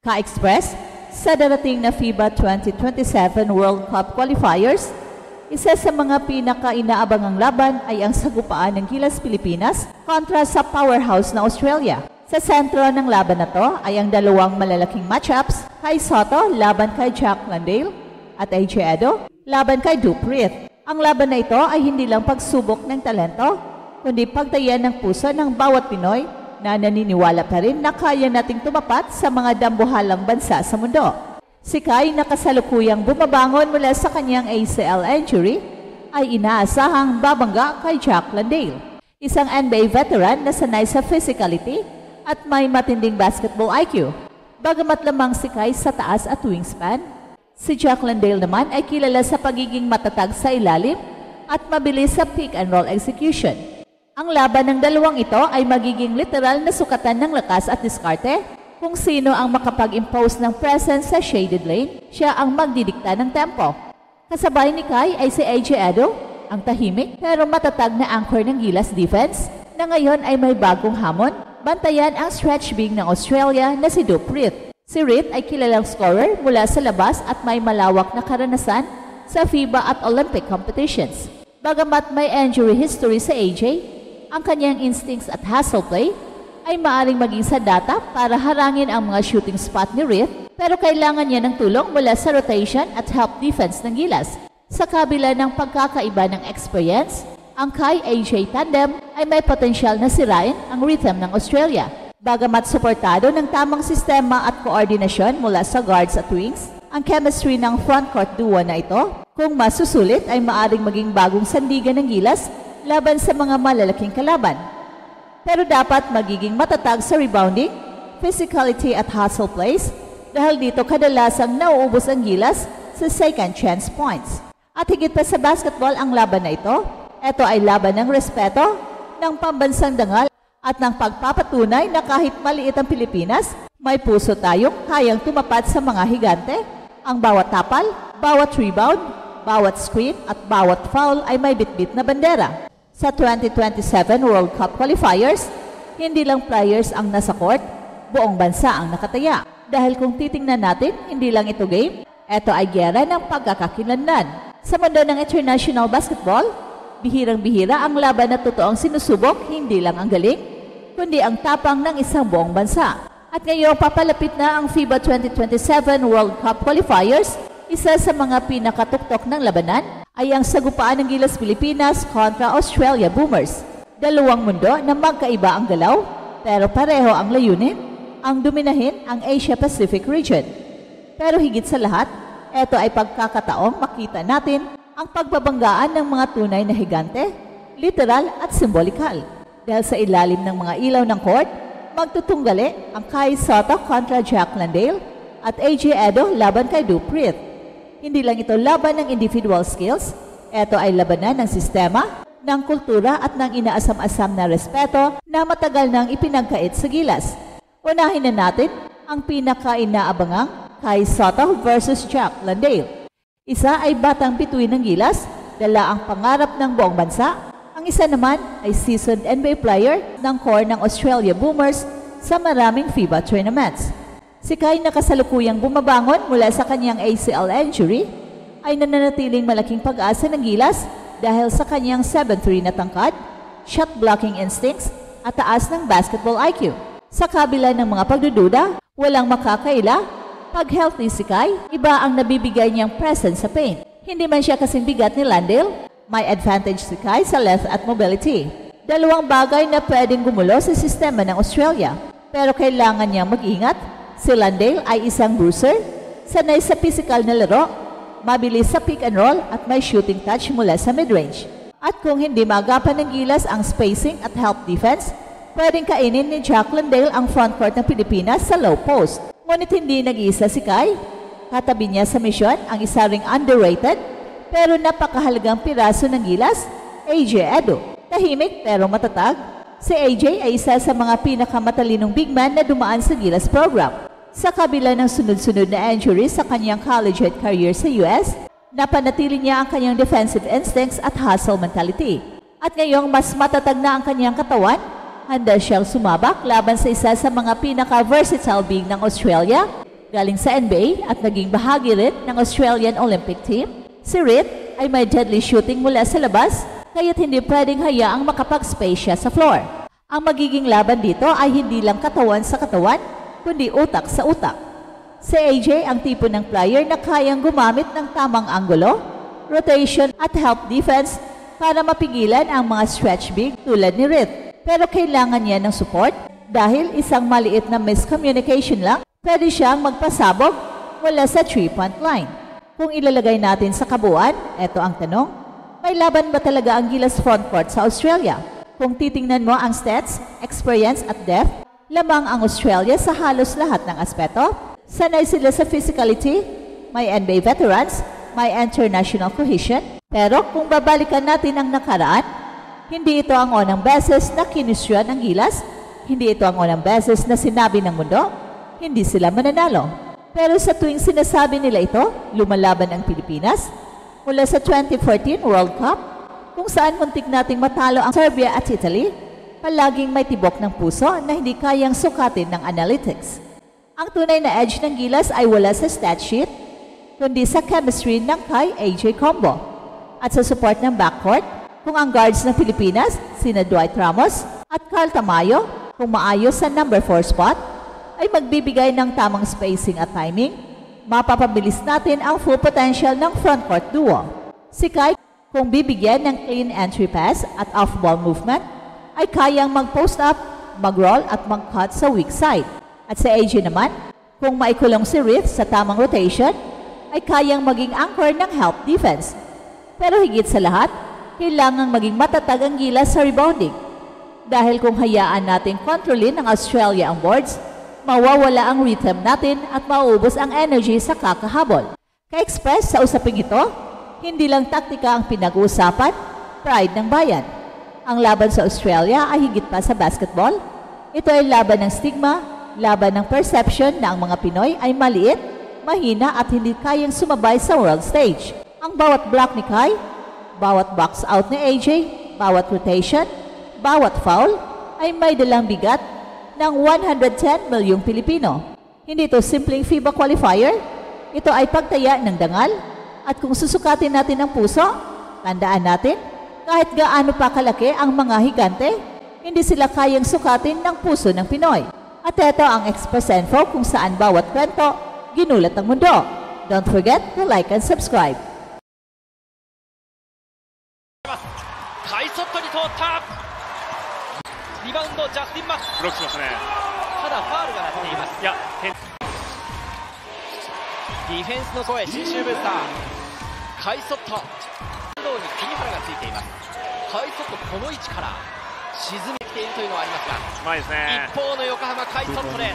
Ka-Express, sa darating na FIBA 2027 World Cup Qualifiers, isa sa mga pinaka-inaabangang laban ay ang sagupaan ng Gilas Pilipinas kontra sa powerhouse na Australia. Sa sentro ng laban na to ay ang dalawang malalaking matchups, Kai Sotto laban kay Jack Landale at AJ Edo laban kay Duprith. Ang laban na ito ay hindi lang pagsubok ng talento, kundi pagtayan ng puso ng bawat Pinoy na naniniwala pa rin na kaya nating tumapat sa mga dambuhalang bansa sa mundo. Si Kai na kasalukuyang bumabangon mula sa kanyang ACL injury ay inaasahang babangga kay Jack Landale, isang NBA veteran na sanay sa physicality at may matinding basketball IQ. Bagamat lamang si Kai sa taas at wingspan, si Jack Landale naman ay kilala sa pagiging matatag sa ilalim at mabilis sa pick and roll execution. Ang laban ng dalawang ito ay magiging literal na sukatan ng lakas at diskarte. Kung sino ang makapag-impose ng presence sa shaded lane, siya ang magdidikta ng tempo. Kasabay ni Kai ay si AJ Edo, ang tahimik pero matatag na anchor ng Gilas defense na ngayon ay may bagong hamon, bantayan ang stretch big ng Australia na si Duprith. Si Reed ay kilalang scorer mula sa labas at may malawak na karanasan sa FIBA at Olympic competitions. Bagamat may injury history sa AJ, ang kanyang instincts at hustle play ay maaring maging sa data para harangin ang mga shooting spot ni Reed, pero kailangan niya ng tulong mula sa rotation at help defense ng Gilas. Sa kabila ng pagkakaiba ng experience, ang Kai-AJ tandem ay may potensyal na sirain ang rhythm ng Australia. Bagamat suportado ng tamang sistema at koordinasyon mula sa guards at wings, ang chemistry ng frontcourt duo na ito, kung masusulit ay maaring maging bagong sandigan ng Gilas laban sa mga malalaking kalaban. Pero dapat magiging matatag sa rebounding, physicality at hustle plays dahil dito kadalasang nauubos ang Gilas sa second chance points. At higit pa sa basketball ang laban na ito ay laban ng respeto, ng pambansang dangal at ng pagpapatunay na kahit maliit ang Pilipinas, may puso tayong kayang tumapat sa mga higante. Ang bawat tapal, bawat rebound, bawat screen at bawat foul ay may bitbit na bandera. Sa 2027 World Cup Qualifiers, hindi lang players ang nasa court, buong bansa ang nakataya. Dahil kung titingnan natin, hindi lang ito game, ito ay gyera ng pagkakakilanlan. Sa mundo ng international basketball, bihirang-bihira ang laban na totoong sinusubok, hindi lang ang galing, kundi ang tapang ng isang buong bansa. At ngayong papalapit na ang FIBA 2027 World Cup Qualifiers, isa sa mga pinakatuktok ng labanan ay ang sagupaan ng Gilas Pilipinas kontra Australia Boomers. Dalawang mundo na magkaiba ang galaw, pero pareho ang layunin, ang dominahin ang Asia-Pacific region. Pero higit sa lahat, ito ay pagkakataong makita natin ang pagbabanggaan ng mga tunay na higante, literal at simbolikal. Dahil sa ilalim ng mga ilaw ng court, magtutunggali ang Kai Sotto kontra Jack Landale at AJ Edo laban kay Duprith. Hindi lang ito laban ng individual skills, ito ay labanan ng sistema, ng kultura at ng inaasam-asam na respeto na matagal nang ipinagkait sa Gilas. Unahin na natin ang pinaka-inaabangang Kai Sotto versus Jack Landale. Isa ay batang bituin ng Gilas, dala ang pangarap ng buong bansa. Ang isa naman ay seasoned NBA player ng core ng Australia Boomers sa maraming FIBA tournaments. Si Kai na kasalukuyang bumabangon mula sa kanyang ACL injury ay nananatiling malaking pag-asa ng Gilas dahil sa kanyang 7'3" na tangkad, shot-blocking instincts at taas ng basketball IQ. Sa kabila ng mga pagdududa, walang makakaila. Pag healthy si Kai, iba ang nabibigay niyang presence sa paint. Hindi man siya kasing bigat ni Landale, may advantage si Kai sa length at mobility. Dalawang bagay na pwedeng gumulo sa sistema ng Australia. Pero kailangan niyang mag-ingat. Si Landale ay isang bruiser, sanay sa physical na laro, mabilis sa pick and roll at may shooting touch mula sa mid-range. At kung hindi magapan ng Gilas ang spacing at help defense, pwedeng kainin ni Jack Landale ang frontcourt ng Pilipinas sa low post. Ngunit hindi nag-iisa si Kai. Katabi niya sa misyon ang isa ring underrated pero napakahalagang piraso ng Gilas, AJ Edo. Tahimik pero matatag, si AJ ay isa sa mga pinakamatalinong big man na dumaan sa Gilas program. Sa kabila ng sunod-sunod na injuries sa kanyang collegiate career sa US, napanatili niya ang kanyang defensive instincts at hustle mentality. At ngayong mas matatag na ang kanyang katawan, handa siyang sumabak laban sa isa sa mga pinaka-versatile big ng Australia, galing sa NBA at naging bahagi rin ng Australian Olympic team. Si Reed ay may deadly shooting mula sa labas, kaya't hindi pwedeng hayaang makapag-space siya sa floor. Ang magiging laban dito ay hindi lang katawan sa katawan, kundi utak sa utak. Si AJ ang tipo ng player na kayang gumamit ng tamang anggulo, rotation at help defense para mapigilan ang mga stretch big tulad ni Reed. Pero kailangan niya ng support dahil isang maliit na miscommunication lang, pwede siyang magpasabog mula sa 3-point line. Kung ilalagay natin sa kabuuan, eto ang tanong, may laban ba talaga ang Gilas frontcourt sa Australia? Kung titingnan mo ang stats, experience at depth, lamang ang Australia sa halos lahat ng aspeto. Sanay sila sa physicality, may NBA veterans, may international cohesion. Pero kung babalikan natin ang nakaraan, hindi ito ang unang beses na kinusyon ang Gilas, hindi ito ang unang beses na sinabi ng mundo, hindi sila mananalo. Pero sa tuwing sinasabi nila ito, lumalaban ang Pilipinas. Mula sa 2014 World Cup, kung saan muntik nating matalo ang Serbia at Italy, palaging may tibok ng puso na hindi kayang sukatin ng analytics. Ang tunay na edge ng Gilas ay wala sa stat sheet, kundi sa chemistry ng kay AJ combo. At sa support ng backcourt, kung ang guards ng Pilipinas, sina Dwight Ramos at Carl Tamayo, kung maayos sa number 4 spot, ay magbibigay ng tamang spacing at timing, mapapabilis natin ang full potential ng frontcourt duo. Si Kai, kung bibigyan ng clean entry pass at off-ball movement, ay kayang mag-post up, mag-roll at mag-cut sa weak side. At sa AJ naman, kung maikulong si Reed sa tamang rotation, ay kayang maging anchor ng help defense. Pero higit sa lahat, kailangang maging matatag ang Gilas sa rebounding. Dahil kung hayaan natin kontrolin ng Australia ang boards, mawawala ang rhythm natin at mauubos ang energy sa kakahabol. Ka-express sa usaping ito, hindi lang taktika ang pinag-uusapan, pride ng bayan. Ang laban sa Australia ay higit pa sa basketball. Ito ay laban ng stigma, laban ng perception na ang mga Pinoy ay maliit, mahina at hindi kayang sumabay sa world stage. Ang bawat block ni Kai, bawat box out ni AJ, bawat rotation, bawat foul ay may dalang bigat ng 110 milyong Pilipino. Hindi ito simpleng FIBA qualifier, ito ay pagtaya ng dangal. At kung susukatin natin ang puso, tandaan natin, kahit gaano pa kalaki ang mga higante, hindi sila kayang sukatin ng puso ng Pinoy. At ito ang Express Info kung saan bawat kwento, ginulat ang mundo. Don't forget to like and subscribe. ハイショットに通ったリバウンドジャスティン・マックブロックしましたね。ただファウルが鳴っています。いや、ディフェンスの声、信州ブースターハイショット運動に栗原がついています。ハイショットこの位置から沈めてきているというのはありますが、うまいですね。一方の横浜ハイショットです。